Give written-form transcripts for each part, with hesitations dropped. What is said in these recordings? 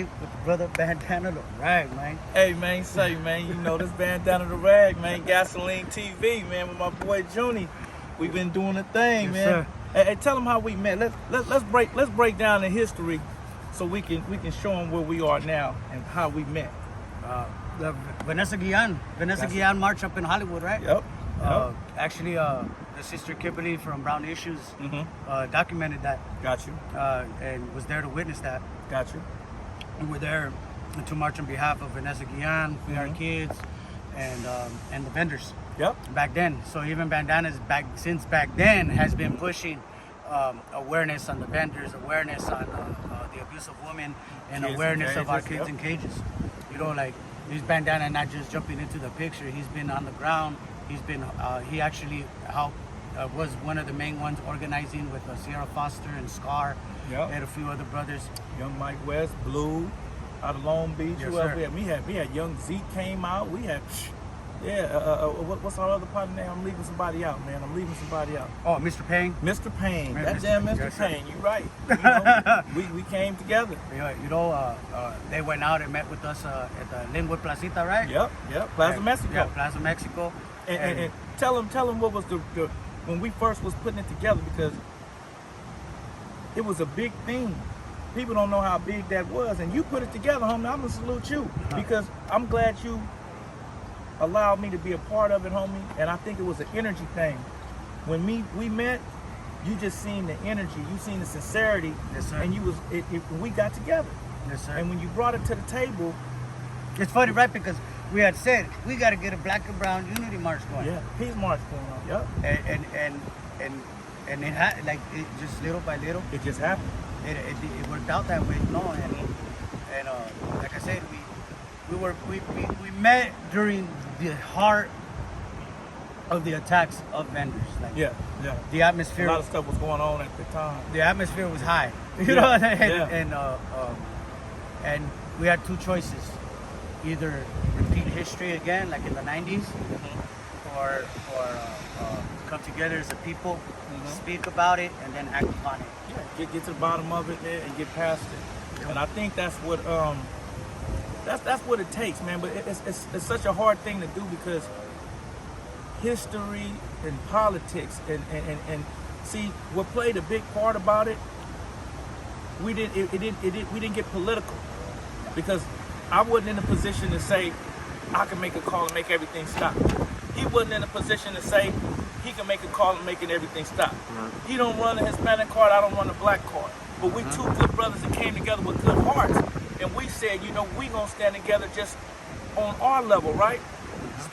With brother Bandana the Ragg, man. Hey man, say man, you know this Bandana the Ragg, man, Gasoline TV, man, with my boy Junee. We've been doing a thing, Yes, man. sir. Hey, tell them how we met. Let's break down the history, so we can show them where we are now and how we met. The Vanessa Guillen March up in Hollywood, right? Yep. Actually, the sister Kimberly from Brown Issues documented that. Got you. And was there to witness that. Got you. We were there to march on behalf of Vanessa Guillen, We Are Kids, and the vendors. Yep. Back then, so even Bandana's since back then has been pushing awareness on the vendors, awareness on the abuse of women, and Kids awareness in of our cages, kids in cages. You know, like this Bandana not just jumping into the picture. He's been on the ground. He's been he actually helped was one of the main ones organizing with Sierra Foster and Scar. Yep. And a few other brothers. Young Mike West, Blue, out of Long Beach. Yes, Who else sir. we had? We had Young Zeke came out. We had, what's our other partner name? I'm leaving somebody out, man. Oh, Mr. Payne. Mr. Payne. Man, That damn Mr. yes, sir. Payne. You right. You know, we came together. Yeah, you know, they went out and met with us at the Linwood Placita, right? Yep. Plaza Mexico. Yeah, Plaza Mexico. And tell them what was the when we first was putting it together, because it was a big thing. People don't know how big that was, and you put it together, homie. I'm gonna salute you, because I'm glad you allowed me to be a part of it, homie. And I think it was an energy thing. When we met, you just seen the energy, you seen the sincerity, Yes, sir. and we got together. Yes, sir. And when you brought it to the table, It's funny, right? Because we had said we got to get a black and brown unity march going. yeah, peace march going on. Yep, And it had like it just little by little. it just happened. It worked out that way, you know. And like I said, we met during the heart of the attacks of vendors. Like Yeah. the A atmosphere. lot of stuff was going on at the time. The atmosphere was high, you Yeah, know. yeah. And we had two choices: either repeat history again, like in the '90s, or come together as a people, speak about it, and then act upon it. Yeah, get to the bottom of it, man, and get past it. Yeah. And I think that's what that's what it takes, man. But it's such a hard thing to do, because history and politics and see what played a big part about it. We didn't get political, because I wasn't in a position to say I can make a call and make everything stop. He wasn't in a position to say he can make a call and making everything stop. He don't run a Hispanic card, I don't run a black card. But we two good brothers that came together with good hearts, and we said, you know, we gonna stand together just on our level, right?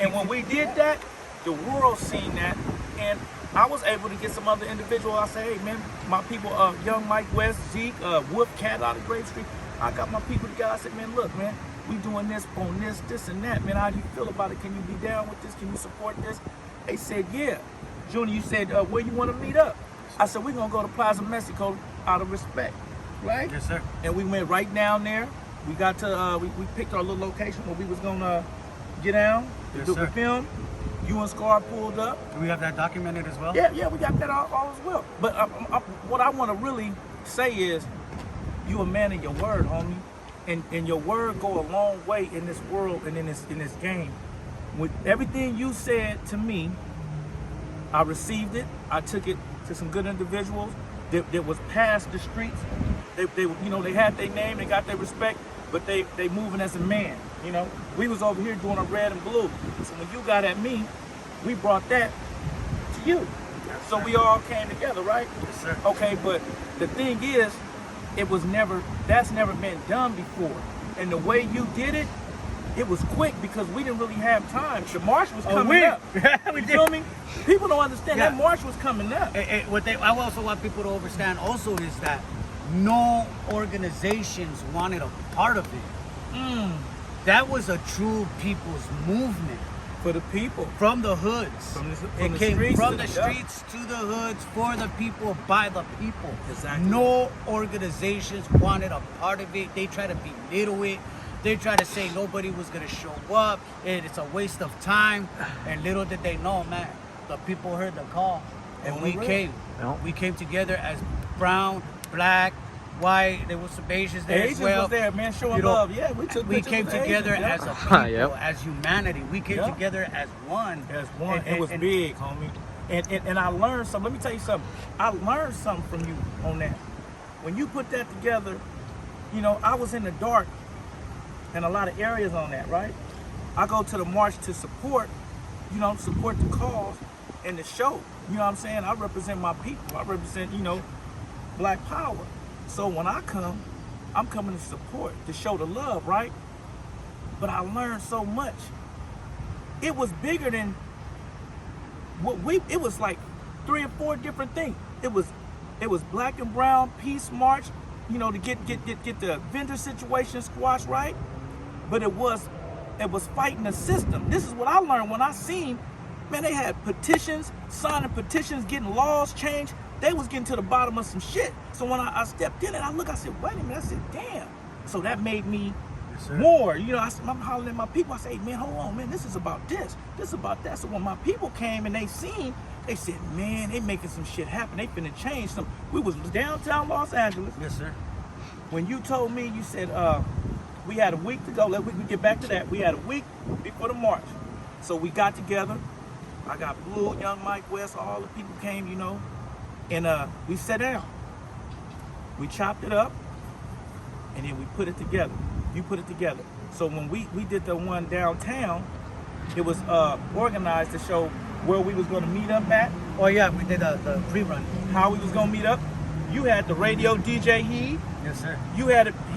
And when we did that, the world seen that, and I was able to get some other individuals. I say, hey man, my people, young Mike West, Zeke, Wolf Cat out of Grape Street. I got my people together. I said, man, look, man, we doing this on this and that, man. How do you feel about it? Can you be down with this? Can you support this? They said, yeah. Junee, you said, where you want to meet up? I said, we're gonna go to Plaza Mexico out of respect, right? Yes, sir. And we went right down there. We got to, we picked our little location where we was gonna get down, Yes, do sir. the film. You and Scar pulled up. Do we have that documented as well? Yeah, we got that all as well. But what I want to really say is, you a man of your word, homie, and your word go a long way in this world and in this game. With everything you said to me, I received it. I took it to some good individuals that was past the streets. They you know, they had their name, they got their respect, but they moving as a man. You know, we was over here doing a red and blue. So when you got at me, we brought that to you. So we all came together, right? Yes, sir. Okay, but the thing is, that's never been done before. And the way you did it, it was quick, because we didn't really have time. The march was coming up. we You did. feel me? People don't understand Yeah. that march was coming up. I also want people to understand also is that no organizations wanted a part of it. That was a true people's movement. For the people. From the hoods. From it the came streets from to the the- yeah. streets to the hoods, for the people, by the people. Exactly. No organizations wanted a part of it. They tried to belittle it. They tried to say nobody was going to show up, and it's a waste of time. And little did they know, man, the people heard the call. And we came. We came together as brown, black, white. There was some Asians there Asians as well. was there, man, showing You know, love. Yeah, we took We pictures came with the together Asians, as a yeah. people, as humanity. We came Yeah. together as one. As one. It was big, homie. And I learned something. Let me tell you something. I learned something from you on that. When you put that together, you know, I was in the dark in a lot of areas on that, right? I go to the march to support, you know, support the cause and the show. You know what I'm saying? I represent my people. I represent, you know, Black power. So when I come, I'm coming to support, to show the love, right? But I learned so much. It was bigger than what it was like 3 or 4 different things. It was Black and Brown Peace March, you know, to get the vendor situation squashed, right? But it was fighting the system. This is what I learned when I seen, man, they had petitions, signing petitions, getting laws changed. They was getting to the bottom of some shit. So when I stepped in and I said, wait a minute, I said, damn. So that made me more, you know, I'm hollering at my people. I say, man, hold on, man, this is about this is about that. So when my people came and they seen, they said, man, they making some shit happen. They finna change some. We was downtown Los Angeles. Yes, sir. When you told me, you said, we had a week to go. Let me get back to that. We had a week before the march. So we got together. I got Blue, Young Mike West, all the people came, you know, and we sat down. We chopped it up, and then we put it together. You put it together. So when we did the one downtown, it was organized to show where we was going to meet up at. Oh yeah, we did the pre-run. How we was going to meet up. You had the radio DJ He. Yes, sir. He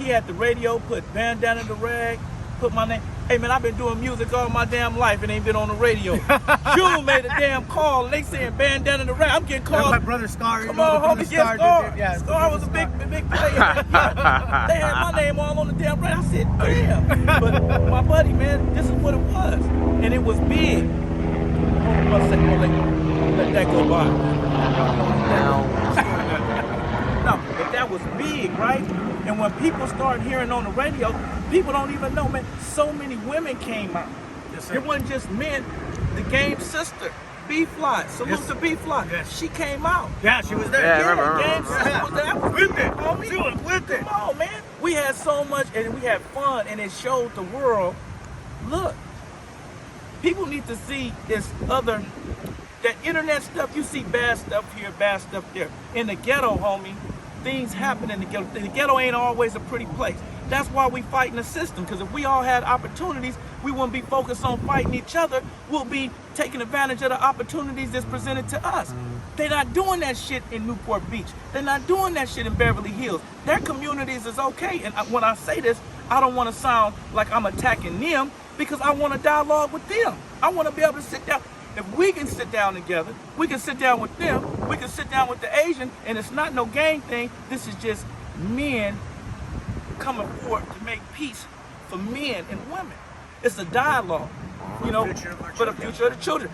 had the radio, put Bandana to Ragg, put my name. Hey man, I've been doing music all my damn life and ain't been on the radio. Junee made a damn call and they saying Bandana to Ragg. I'm getting called. My brother Scar. Come on, homie, get Scar. Yeah, Scar was a big player. They had my name all on the damn radio. I said, damn. But my buddy, man, this is what it was. And it was big. Hold on 1 second, let that go by. No, but that was big, right? And when people start hearing on the radio, people don't even know, man, so many women came out. Yes, sir. It wasn't just men. The game sister, B-Fly, salute to B-Fly. Yes. She came out. Yeah, she was there. Yeah, I remember. Game sister was there. I was With it. homie. She was with it. Come on, man. We had so much, and we had fun, and it showed the world, look, people need to see this other, that internet stuff. You see bad stuff here, bad stuff there. In the ghetto, homie, things happen in the ghetto. The ghetto ain't always a pretty place. That's why we fighting the system, because if we all had opportunities, we wouldn't be focused on fighting each other. We'll be taking advantage of the opportunities that's presented to us. They're not doing that shit in Newport Beach. They're not doing that shit in Beverly Hills. Their communities is okay. And when I say this, I don't want to sound like I'm attacking them, because I want to dialogue with them. I want to be able to sit down. If we can sit down together, we can sit down with them, we can sit down with the Asian, and it's not no gang thing. This is just men coming forward to make peace for men and women. It's a dialogue, you know, for the future of the children.